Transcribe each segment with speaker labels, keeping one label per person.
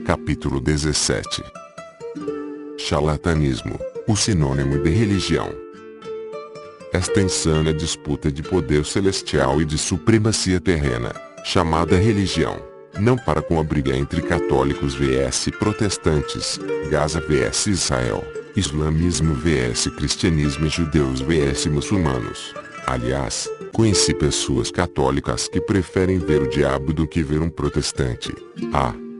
Speaker 1: Capítulo 17. Charlatanismo, o sinônimo de religião. Esta insana disputa de poder celestial e de supremacia terrena, chamada religião, não para com a briga entre católicos vs protestantes, Gaza vs Israel, islamismo vs cristianismo e judeus vs muçulmanos. Aliás, conheci pessoas católicas que preferem ver o diabo do que ver um protestante.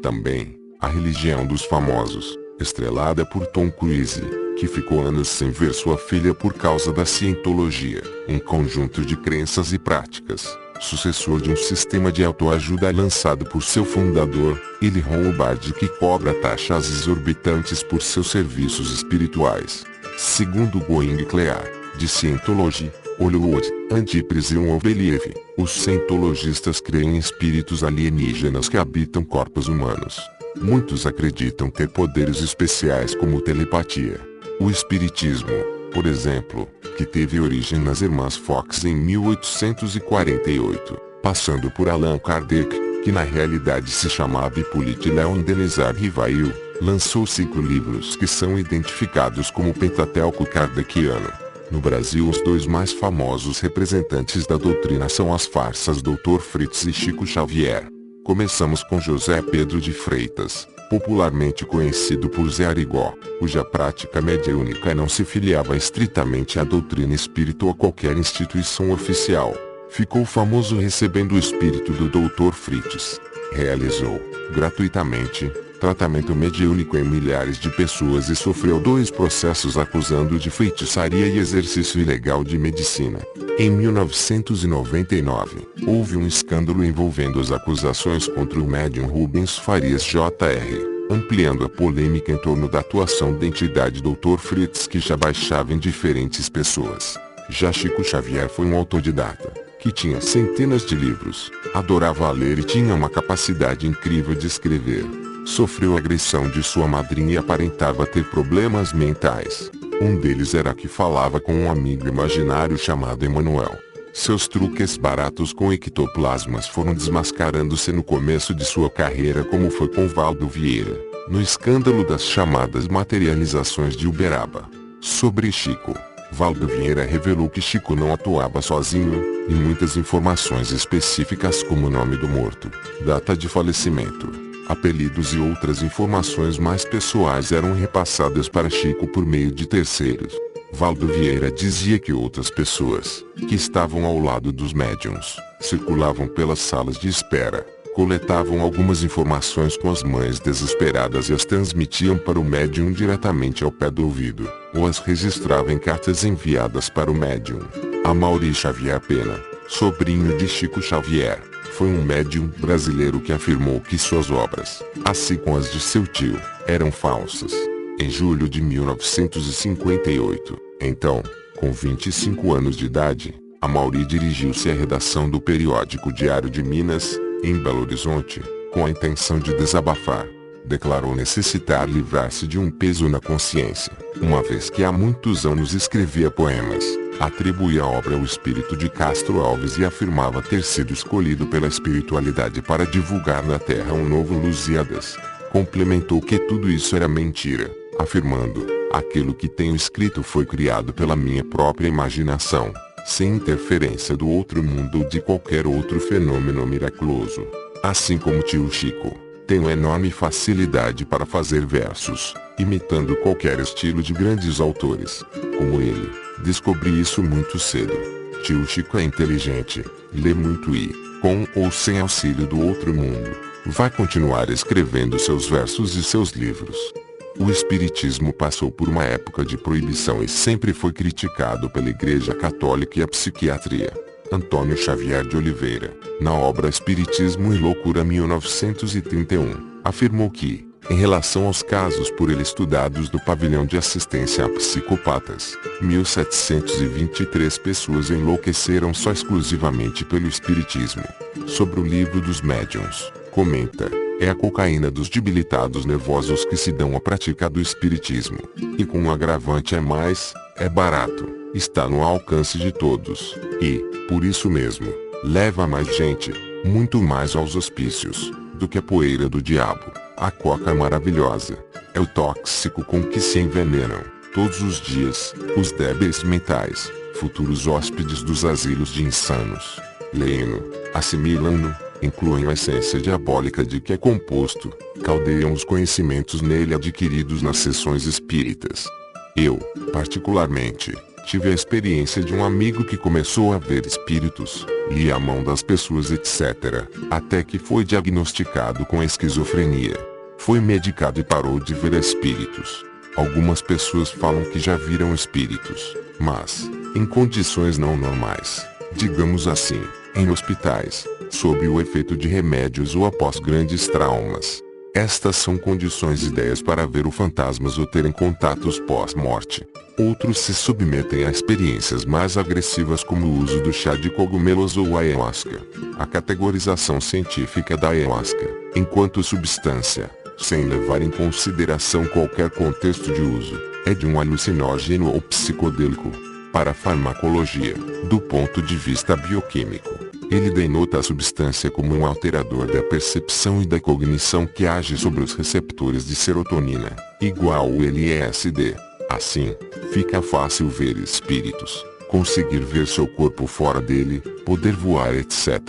Speaker 1: Também, a religião dos famosos, estrelada por Tom Cruise, que ficou anos sem ver sua filha por causa da cientologia, um conjunto de crenças e práticas, sucessor de um sistema de autoajuda lançado por seu fundador, Eli Howard, que cobra taxas exorbitantes por seus serviços espirituais. Segundo Going Clear, de Scientology, Hollywood, Anti-Prison of Belief, os cientologistas creem em espíritos alienígenas que habitam corpos humanos. Muitos acreditam ter poderes especiais como telepatia. O espiritismo, por exemplo, que teve origem nas Irmãs Fox em 1848, passando por Allan Kardec, que na realidade se chamava Hippolyte Léon Denis Rivail, lançou 5 livros que são identificados como Pentateuco Kardeciano. No Brasil, os 2 mais famosos representantes da doutrina são as farsas Dr. Fritz e Chico Xavier. Começamos com José Pedro de Freitas, popularmente conhecido por Zé Arigó, cuja prática mediúnica não se filiava estritamente à doutrina espírita ou a qualquer instituição oficial. Ficou famoso recebendo o espírito do Dr. Fritz. Realizou, gratuitamente, tratamento mediúnico em milhares de pessoas e sofreu 2 processos acusando de feitiçaria e exercício ilegal de medicina. Em 1999, houve um escândalo envolvendo as acusações contra o médium Rubens Farias Jr., ampliando a polêmica em torno da atuação da entidade Dr. Fritz, que já baixava em diferentes pessoas. Já Chico Xavier foi um autodidata, que tinha centenas de livros, adorava ler e tinha uma capacidade incrível de escrever. Sofreu agressão de sua madrinha e aparentava ter problemas mentais. Um deles era que falava com um amigo imaginário chamado Emanuel. Seus truques baratos com ectoplasmas foram desmascarando-se no começo de sua carreira, como foi com Valdo Vieira, no escândalo das chamadas materializações de Uberaba. Sobre Chico, Valdo Vieira revelou que Chico não atuava sozinho, e muitas informações específicas como o nome do morto, data de falecimento, apelidos e outras informações mais pessoais eram repassadas para Chico por meio de terceiros. Valdo Vieira dizia que outras pessoas, que estavam ao lado dos médiuns, circulavam pelas salas de espera, coletavam algumas informações com as mães desesperadas e as transmitiam para o médium diretamente ao pé do ouvido, ou as registravam em cartas enviadas para o médium. Amaury Xavier Pena, sobrinho de Chico Xavier, foi um médium brasileiro que afirmou que suas obras, assim como as de seu tio, eram falsas. Em julho de 1958, então, com 25 anos de idade, Amaury dirigiu-se à redação do periódico Diário de Minas, em Belo Horizonte, com a intenção de desabafar. Declarou necessitar livrar-se de um peso na consciência, uma vez que há muitos anos escrevia poemas. Atribuía a obra ao espírito de Castro Alves e afirmava ter sido escolhido pela espiritualidade para divulgar na Terra um novo Lusíadas. Complementou que tudo isso era mentira, afirmando: aquilo que tenho escrito foi criado pela minha própria imaginação, sem interferência do outro mundo ou de qualquer outro fenômeno miraculoso. Assim como tio Chico, tenho enorme facilidade para fazer versos, imitando qualquer estilo de grandes autores, como ele. Descobri isso muito cedo. Tio Chico é inteligente, lê muito e, com ou sem auxílio do outro mundo, vai continuar escrevendo seus versos e seus livros. O espiritismo passou por uma época de proibição e sempre foi criticado pela Igreja Católica e a psiquiatria. Antônio Xavier de Oliveira, na obra Espiritismo e Loucura 1931, afirmou que, em relação aos casos por ele estudados do pavilhão de assistência a psicopatas, 1723 pessoas enlouqueceram só exclusivamente pelo espiritismo. Sobre o livro dos médiuns, comenta: é a cocaína dos debilitados nervosos que se dão à prática do espiritismo. E com um agravante é barato, está no alcance de todos, e, por isso mesmo, leva mais gente, muito mais aos hospícios, do que a poeira do diabo. A coca é maravilhosa. É o tóxico com que se envenenam, todos os dias, os débeis mentais, futuros hóspedes dos asilos de insanos. Leem-no, assimilam-no, incluem a essência diabólica de que é composto, caldeiam os conhecimentos nele adquiridos nas sessões espíritas. Eu, particularmente, tive a experiência de um amigo que começou a ver espíritos, lia a mão das pessoas etc., até que foi diagnosticado com esquizofrenia. Foi medicado e parou de ver espíritos. Algumas pessoas falam que já viram espíritos, mas, em condições não normais, digamos assim, em hospitais, sob o efeito de remédios ou após grandes traumas. Estas são condições ideias para ver o fantasmas ou terem contatos pós-morte. Outros se submetem a experiências mais agressivas como o uso do chá de cogumelos ou ayahuasca. A categorização científica da ayahuasca, enquanto substância, sem levar em consideração qualquer contexto de uso, é de um alucinógeno ou psicodélico. Para a farmacologia, do ponto de vista bioquímico, ele denota a substância como um alterador da percepção e da cognição que age sobre os receptores de serotonina, igual ao LSD. Assim, fica fácil ver espíritos, conseguir ver seu corpo fora dele, poder voar etc.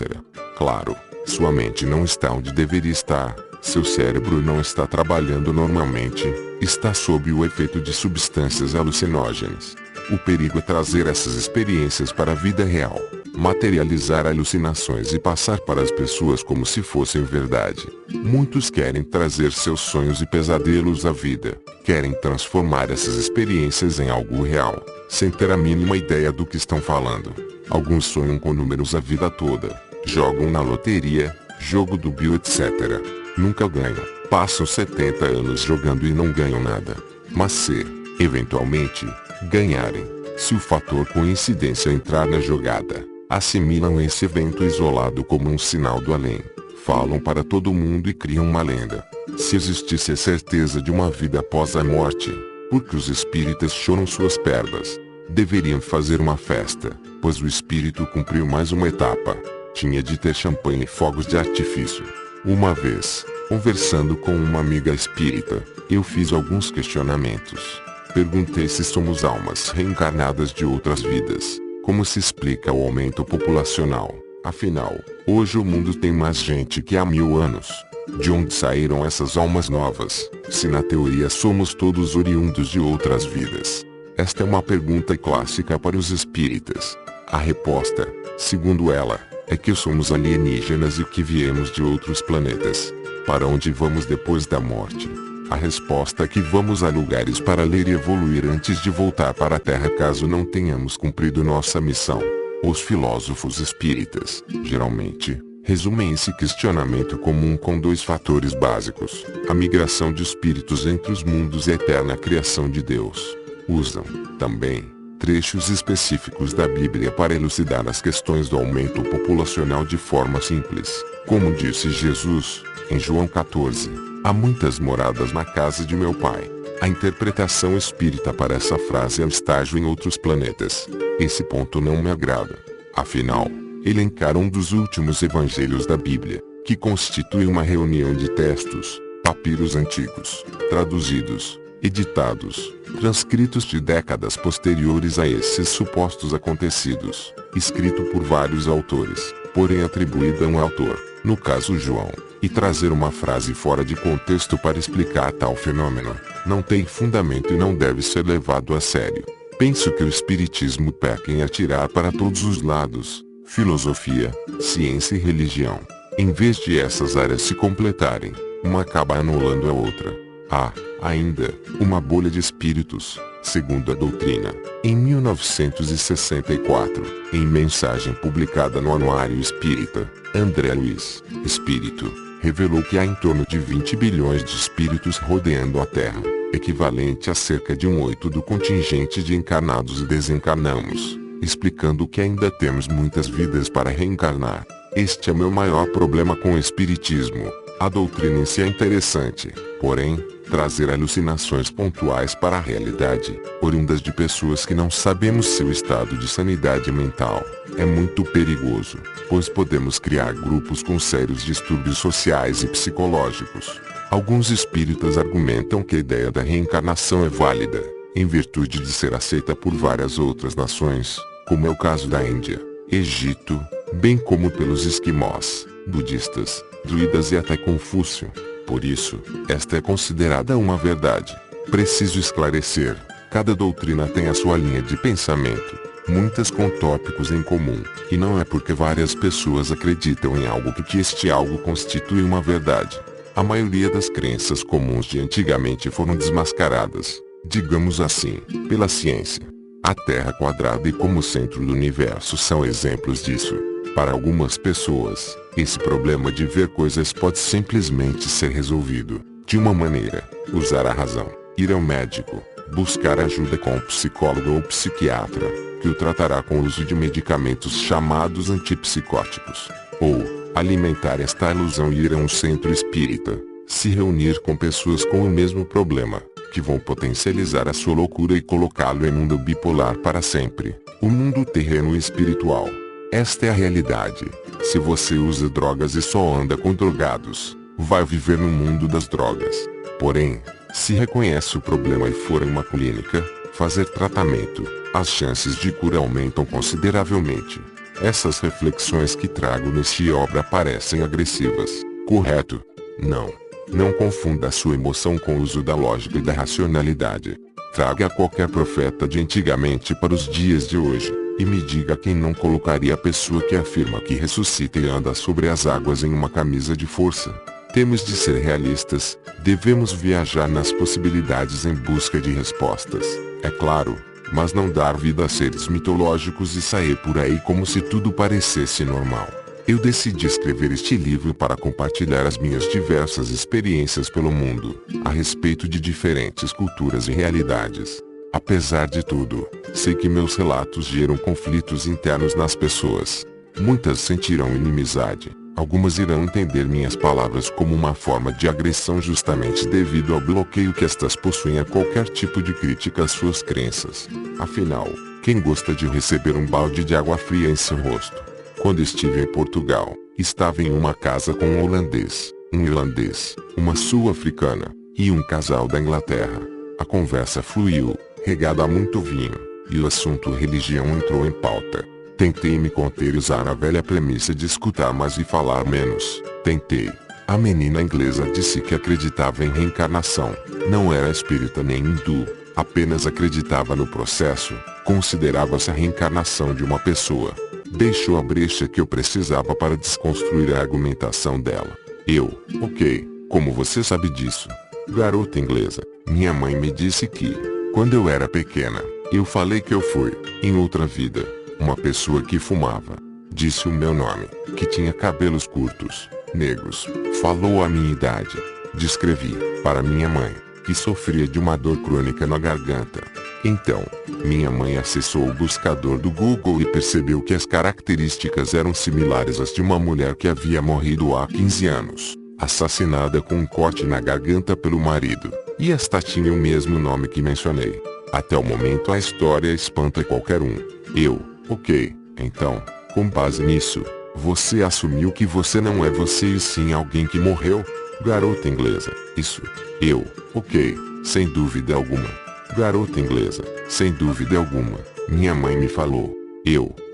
Speaker 1: Claro, sua mente não está onde deveria estar, seu cérebro não está trabalhando normalmente, está sob o efeito de substâncias alucinógenas. O perigo é trazer essas experiências para a vida real, materializar alucinações e passar para as pessoas como se fossem verdade. Muitos querem trazer seus sonhos e pesadelos à vida, querem transformar essas experiências em algo real, sem ter a mínima ideia do que estão falando. Alguns sonham com números a vida toda, jogam na loteria, jogo do bio etc. Nunca ganham, passam 70 anos jogando e não ganham nada. Mas se, eventualmente, ganharem, se o fator coincidência entrar na jogada, assimilam esse evento isolado como um sinal do além, falam para todo mundo e criam uma lenda. Se existisse a certeza de uma vida após a morte, porque os espíritas choram suas perdas, deveriam fazer uma festa, pois o espírito cumpriu mais uma etapa. Tinha de ter champanhe e fogos de artifício. Uma vez, conversando com uma amiga espírita, eu fiz alguns questionamentos. Perguntei se somos almas reencarnadas de outras vidas. Como se explica o aumento populacional? Afinal, hoje o mundo tem mais gente que há 1000 anos. De onde saíram essas almas novas, se na teoria somos todos oriundos de outras vidas? Esta é uma pergunta clássica para os espíritas. A resposta, segundo ela, é que somos alienígenas e que viemos de outros planetas. Para onde vamos depois da morte? A resposta é que vamos a lugares para ler e evoluir antes de voltar para a Terra caso não tenhamos cumprido nossa missão. Os filósofos espíritas, geralmente, resumem esse questionamento comum com 2 fatores básicos: a migração de espíritos entre os mundos e a eterna criação de Deus. Usam, também, trechos específicos da Bíblia para elucidar as questões do aumento populacional de forma simples. Como disse Jesus, em João 14, há muitas moradas na casa de meu Pai. A interpretação espírita para essa frase é o estágio em outros planetas. Esse ponto não me agrada. Afinal, ele encara um dos últimos evangelhos da Bíblia, que constitui uma reunião de textos, papiros antigos, traduzidos, editados, transcritos de décadas posteriores a esses supostos acontecidos, escrito por vários autores, porém atribuído a um autor, no caso João, e trazer uma frase fora de contexto para explicar tal fenômeno, não tem fundamento e não deve ser levado a sério. Penso que o espiritismo peca em atirar para todos os lados, filosofia, ciência e religião. Em vez de essas áreas se completarem, uma acaba anulando a outra. Há, ainda, uma bolha de espíritos, segundo a doutrina. Em 1964, em mensagem publicada no Anuário Espírita, André Luiz, espírito, revelou que há em torno de 20 bilhões de espíritos rodeando a Terra, equivalente a cerca de 1/8 do contingente de encarnados e desencarnamos, explicando que ainda temos muitas vidas para reencarnar. Este é meu maior problema com o espiritismo. A doutrina em si é interessante, porém, trazer alucinações pontuais para a realidade, oriundas de pessoas que não sabemos seu estado de sanidade mental, é muito perigoso, pois podemos criar grupos com sérios distúrbios sociais e psicológicos. Alguns espíritas argumentam que a ideia da reencarnação é válida, em virtude de ser aceita por várias outras nações, como é o caso da Índia, Egito, bem como pelos esquimós, budistas, druidas e até Confúcio. Por isso, esta é considerada uma verdade. Preciso esclarecer, cada doutrina tem a sua linha de pensamento, muitas com tópicos em comum, e não é porque várias pessoas acreditam em algo que este algo constitui uma verdade. A maioria das crenças comuns de antigamente foram desmascaradas, digamos assim, pela ciência. A Terra quadrada e como centro do universo são exemplos disso. Para algumas pessoas, esse problema de ver coisas pode simplesmente ser resolvido, de uma maneira, usar a razão, ir ao médico, buscar ajuda com um psicólogo ou psiquiatra, que o tratará com o uso de medicamentos chamados antipsicóticos, ou alimentar esta ilusão e ir a um centro espírita, se reunir com pessoas com o mesmo problema, que vão potencializar a sua loucura e colocá-lo em mundo bipolar para sempre, o mundo terreno e espiritual. Esta é a realidade. Se você usa drogas e só anda com drogados, vai viver no mundo das drogas. Porém, se reconhece o problema e for em uma clínica, fazer tratamento, as chances de cura aumentam consideravelmente. Essas reflexões que trago nesta obra parecem agressivas, correto? Não. Não confunda a sua emoção com o uso da lógica e da racionalidade. Traga qualquer profeta de antigamente para os dias de hoje, e me diga quem não colocaria a pessoa que afirma que ressuscita e anda sobre as águas em uma camisa de força. Temos de ser realistas, devemos viajar nas possibilidades em busca de respostas, é claro, mas não dar vida a seres mitológicos e sair por aí como se tudo parecesse normal. Eu decidi escrever este livro para compartilhar as minhas diversas experiências pelo mundo, a respeito de diferentes culturas e realidades. Apesar de tudo, sei que meus relatos geram conflitos internos nas pessoas. Muitas sentirão inimizade, algumas irão entender minhas palavras como uma forma de agressão justamente devido ao bloqueio que estas possuem a qualquer tipo de crítica às suas crenças. Afinal, quem gosta de receber um balde de água fria em seu rosto? Quando estive em Portugal, estava em uma casa com um holandês, um irlandês, uma sul-africana, e um casal da Inglaterra. A conversa fluiu, regada a muito vinho, e o assunto religião entrou em pauta. Tentei me conter e usar a velha premissa de escutar mais e falar menos. Tentei. A menina inglesa disse que acreditava em reencarnação, não era espírita nem hindu, apenas acreditava no processo, considerava-se a reencarnação de uma pessoa. Deixou a brecha que eu precisava para desconstruir a argumentação dela. Ok, como você sabe disso? Garota inglesa, minha mãe me disse que, quando eu era pequena, eu falei que eu fui, em outra vida, uma pessoa que fumava. Disse o meu nome, que tinha cabelos curtos, negros, falou a minha idade. Descrevi, para minha mãe, que sofria de uma dor crônica na garganta. Então, minha mãe acessou o buscador do Google e percebeu que as características eram similares às de uma mulher que havia morrido há 15 anos, assassinada com um corte na garganta pelo marido, e esta tinha o mesmo nome que mencionei. Até o momento a história espanta qualquer um. Ok, então, com base nisso, você assumiu que você não é você e sim alguém que morreu? Garota inglesa, isso. Ok, sem dúvida alguma. Garota inglesa, sem dúvida alguma, minha mãe me falou.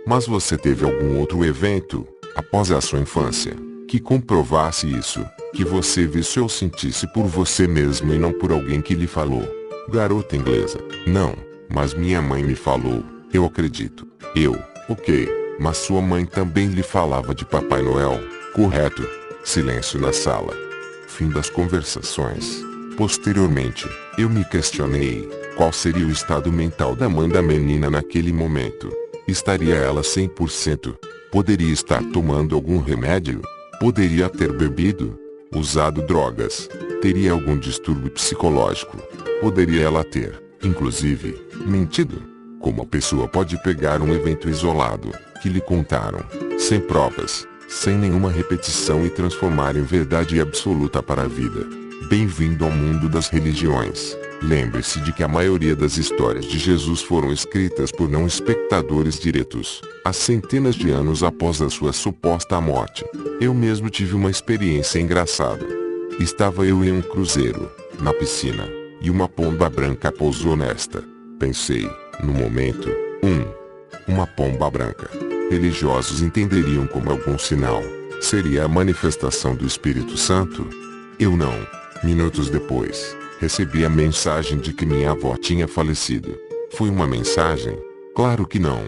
Speaker 1: Mas você teve algum outro evento, após a sua infância, que comprovasse isso, que você visse ou sentisse por você mesmo e não por alguém que lhe falou? Garota inglesa, não, mas minha mãe me falou, eu acredito. Ok, mas sua mãe também lhe falava de Papai Noel, correto? Silêncio na sala. Fim das conversações. Posteriormente, eu me questionei, qual seria o estado mental da mãe da menina naquele momento? Estaria ela 100%? Poderia estar tomando algum remédio? Poderia ter bebido? Usado drogas? Teria algum distúrbio psicológico? Poderia ela ter, inclusive, mentido? Como a pessoa pode pegar um evento isolado, que lhe contaram, sem provas, sem nenhuma repetição e transformar em verdade absoluta para a vida? Bem-vindo ao mundo das religiões. Lembre-se de que a maioria das histórias de Jesus foram escritas por não espectadores diretos, há centenas de anos após a sua suposta morte. Eu mesmo tive uma experiência engraçada. Estava eu em um cruzeiro, na piscina, e uma pomba branca pousou nesta. Pensei, no momento, uma pomba branca. Religiosos entenderiam como algum sinal. Seria a manifestação do Espírito Santo? Eu não. Minutos depois, recebi a mensagem de que minha avó tinha falecido. Foi uma mensagem? Claro que não.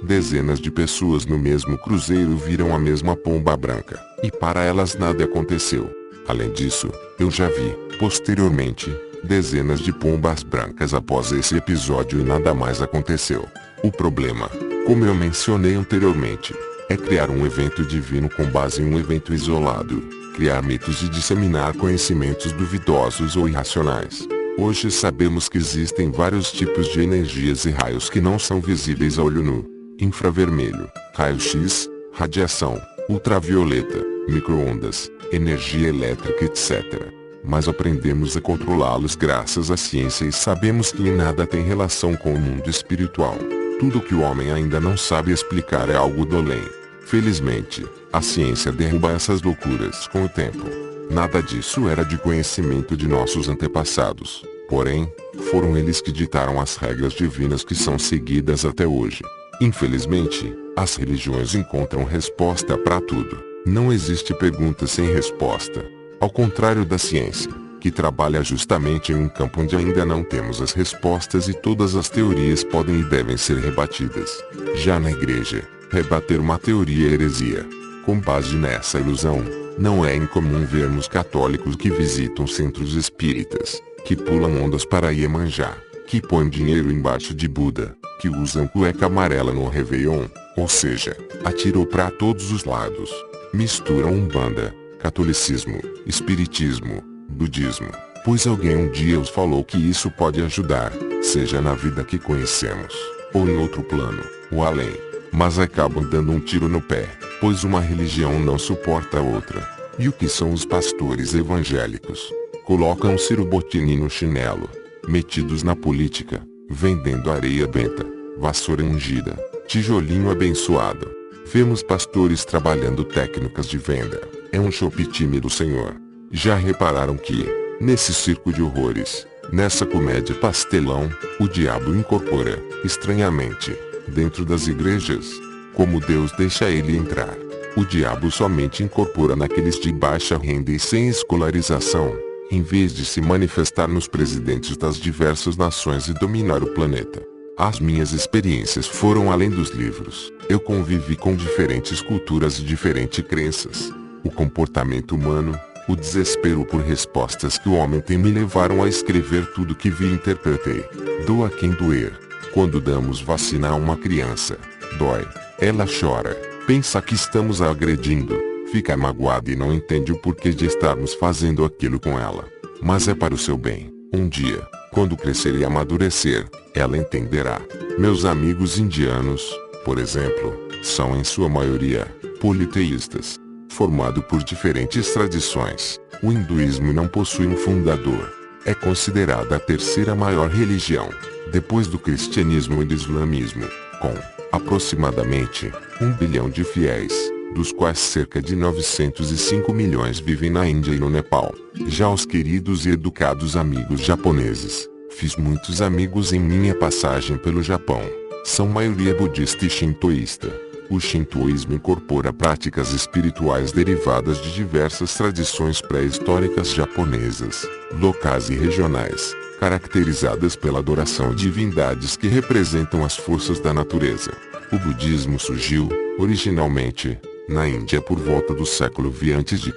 Speaker 1: Dezenas de pessoas no mesmo cruzeiro viram a mesma pomba branca, e para elas nada aconteceu. Além disso, eu já vi, posteriormente, dezenas de pombas brancas após esse episódio e nada mais aconteceu. O problema, como eu mencionei anteriormente, é criar um evento divino com base em um evento isolado, criar mitos e disseminar conhecimentos duvidosos ou irracionais. Hoje sabemos que existem vários tipos de energias e raios que não são visíveis a olho nu: infravermelho, raio-x, radiação, ultravioleta, micro-ondas, energia elétrica, etc. Mas aprendemos a controlá-los graças à ciência e sabemos que nada tem relação com o mundo espiritual. Tudo que o homem ainda não sabe explicar é algo do além. Felizmente, a ciência derruba essas loucuras com o tempo. Nada disso era de conhecimento de nossos antepassados. Porém, foram eles que ditaram as regras divinas que são seguidas até hoje. Infelizmente, as religiões encontram resposta para tudo. Não existe pergunta sem resposta. Ao contrário da ciência, que trabalha justamente em um campo onde ainda não temos as respostas e todas as teorias podem e devem ser rebatidas. Já na igreja, rebater uma teoria é heresia. Com base nessa ilusão, não é incomum vermos católicos que visitam centros espíritas, que pulam ondas para Iemanjá, que põem dinheiro embaixo de Buda, que usam cueca amarela no Réveillon, ou seja, atirou para todos os lados. Misturam umbanda, catolicismo, espiritismo, budismo, pois alguém um dia os falou que isso pode ajudar, seja na vida que conhecemos, ou em outro plano, o além. Mas acabam dando um tiro no pé, pois uma religião não suporta a outra. E o que são os pastores evangélicos? Colocam Ciro Bottini no chinelo, metidos na política, vendendo areia benta, vassoura ungida, tijolinho abençoado. Vemos pastores trabalhando técnicas de venda. É um chope tímido, senhor. Já repararam que, nesse circo de horrores, nessa comédia pastelão, o diabo incorpora, estranhamente, dentro das igrejas? Como Deus deixa ele entrar? O diabo somente incorpora naqueles de baixa renda e sem escolarização, em vez de se manifestar nos presidentes das diversas nações e dominar o planeta. As minhas experiências foram além dos livros. Eu convivi com diferentes culturas e diferentes crenças. O comportamento humano, o desespero por respostas que o homem tem me levaram a escrever tudo que vi e interpretei. Doa quem doer. Quando damos vacina a uma criança, dói. Ela chora, pensa que estamos a agredindo, fica magoada e não entende o porquê de estarmos fazendo aquilo com ela. Mas é para o seu bem. Um dia, quando crescer e amadurecer, ela entenderá. Meus amigos indianos, por exemplo, são em sua maioria politeístas, formado por diferentes tradições. O hinduísmo não possui um fundador. É considerada a terceira maior religião, depois do cristianismo e do islamismo, com, aproximadamente, 1 bilhão de fiéis, dos quais cerca de 905 milhões vivem na Índia e no Nepal. Já os queridos e educados amigos japoneses, fiz muitos amigos em minha passagem pelo Japão, são maioria budista e shintoísta. O shintoísmo incorpora práticas espirituais derivadas de diversas tradições pré-históricas japonesas, locais e regionais, caracterizadas pela adoração a divindades que representam as forças da natureza. O budismo surgiu, originalmente, na Índia por volta do século V a.C.,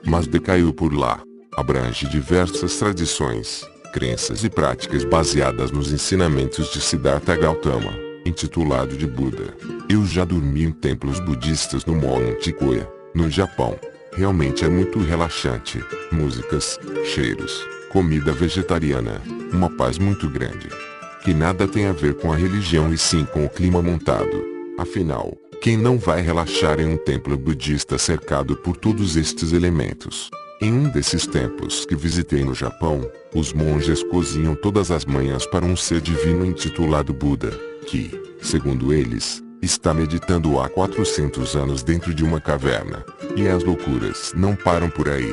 Speaker 1: mas decaiu por lá. Abrange diversas tradições, crenças e práticas baseadas nos ensinamentos de Siddhartha Gautama, intitulado de Buda. Eu já dormi em templos budistas no Monte Koya, no Japão. Realmente é muito relaxante. Músicas, cheiros, comida vegetariana, uma paz muito grande. Que nada tem a ver com a religião e sim com o clima montado. Afinal, quem não vai relaxar em um templo budista cercado por todos estes elementos? Em um desses tempos que visitei no Japão, os monges cozinham todas as manhãs para um ser divino intitulado Buda, que, segundo eles, está meditando há 400 anos dentro de uma caverna. E as loucuras não param por aí.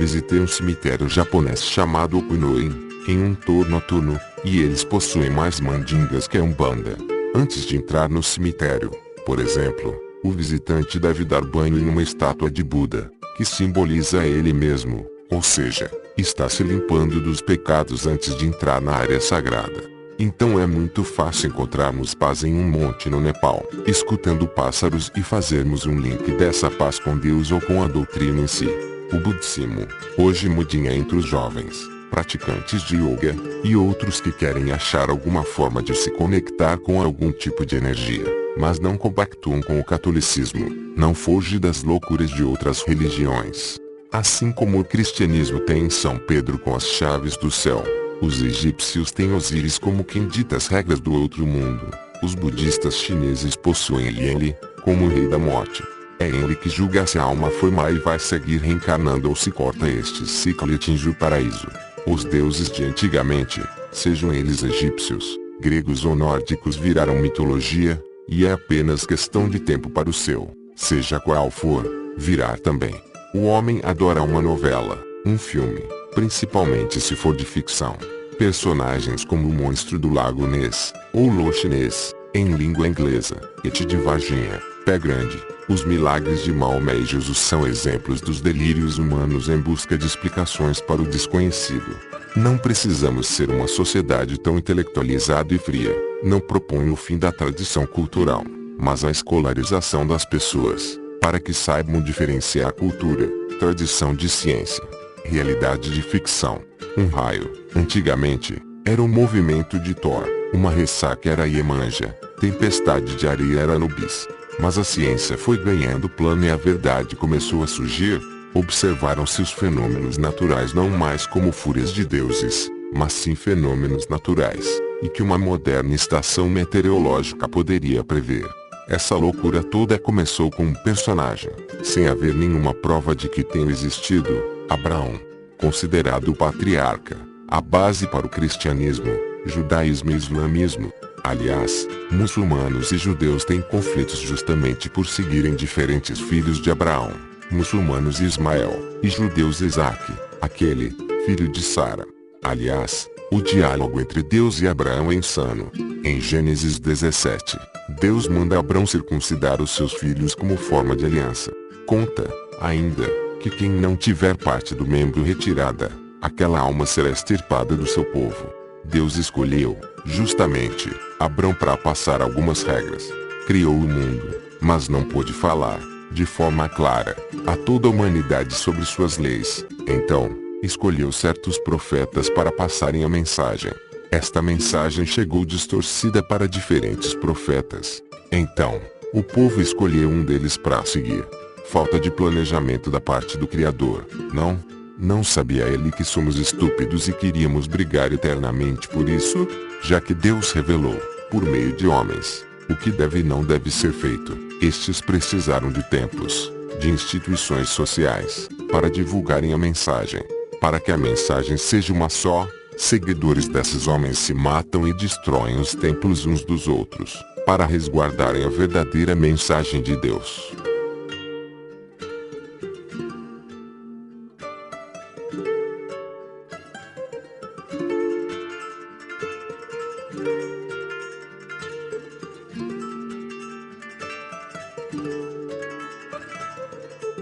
Speaker 1: Visitei um cemitério japonês chamado Okunoin, em um tour noturno, e eles possuem mais mandingas que a Umbanda. Antes de entrar no cemitério, por exemplo, o visitante deve dar banho em uma estátua de Buda, que simboliza ele mesmo, ou seja, está se limpando dos pecados antes de entrar na área sagrada. Então é muito fácil encontrarmos paz em um monte no Nepal, escutando pássaros e fazermos um link dessa paz com Deus ou com a doutrina em si. O budismo, hoje modinha entre os jovens, praticantes de yoga, e outros que querem achar alguma forma de se conectar com algum tipo de energia, mas não compactuam com o catolicismo, não foge das loucuras de outras religiões. Assim como o cristianismo tem São Pedro com as chaves do céu, os egípcios têm Osíris como quem dita as regras do outro mundo, os budistas chineses possuem Enlil, como o rei da morte. É ele que julga se a alma foi má e vai seguir reencarnando ou se corta este ciclo e atinge o paraíso. Os deuses de antigamente, sejam eles egípcios, gregos ou nórdicos, viraram mitologia, e é apenas questão de tempo para o seu, seja qual for, virar também. O homem adora uma novela, um filme, principalmente se for de ficção. Personagens como o monstro do Lago Ness, ou Loch Ness, em língua inglesa, Et de Varginha, Pé Grande. Os milagres de Maomé e Jesus são exemplos dos delírios humanos em busca de explicações para o desconhecido. Não precisamos ser uma sociedade tão intelectualizada e fria. Não proponho o fim da tradição cultural, mas a escolarização das pessoas, para que saibam diferenciar cultura, tradição de ciência, realidade de ficção. Um raio, antigamente, era um movimento de Thor, uma ressaca era Iemanjá, tempestade de areia era Anubis. Mas a ciência foi ganhando plano e a verdade começou a surgir. Observaram-se os fenômenos naturais não mais como fúrias de deuses, mas sim fenômenos naturais, e que uma moderna estação meteorológica poderia prever. Essa loucura toda começou com um personagem, sem haver nenhuma prova de que tenha existido, Abraão, considerado o patriarca, a base para o cristianismo, judaísmo e islamismo. Aliás, muçulmanos e judeus têm conflitos justamente por seguirem diferentes filhos de Abraão, muçulmanos Ismael, e judeus Isaque, aquele, filho de Sara. Aliás, o diálogo entre Deus e Abraão é insano. Em Gênesis 17, Deus manda Abraão circuncidar os seus filhos como forma de aliança. Conta, ainda, que quem não tiver parte do membro retirada, aquela alma será extirpada do seu povo. Deus escolheu, justamente, Abrão para passar algumas regras. Criou o mundo, mas não pôde falar, de forma clara, a toda a humanidade sobre suas leis. Então, escolheu certos profetas para passarem a mensagem. Esta mensagem chegou distorcida para diferentes profetas. Então, o povo escolheu um deles para seguir. Falta de planejamento da parte do Criador, não? Não sabia ele que somos estúpidos e queríamos brigar eternamente por isso? Já que Deus revelou, por meio de homens, o que deve e não deve ser feito, estes precisaram de tempos, de instituições sociais, para divulgarem a mensagem. Para que a mensagem seja uma só, seguidores desses homens se matam e destroem os templos uns dos outros, para resguardarem a verdadeira mensagem de Deus.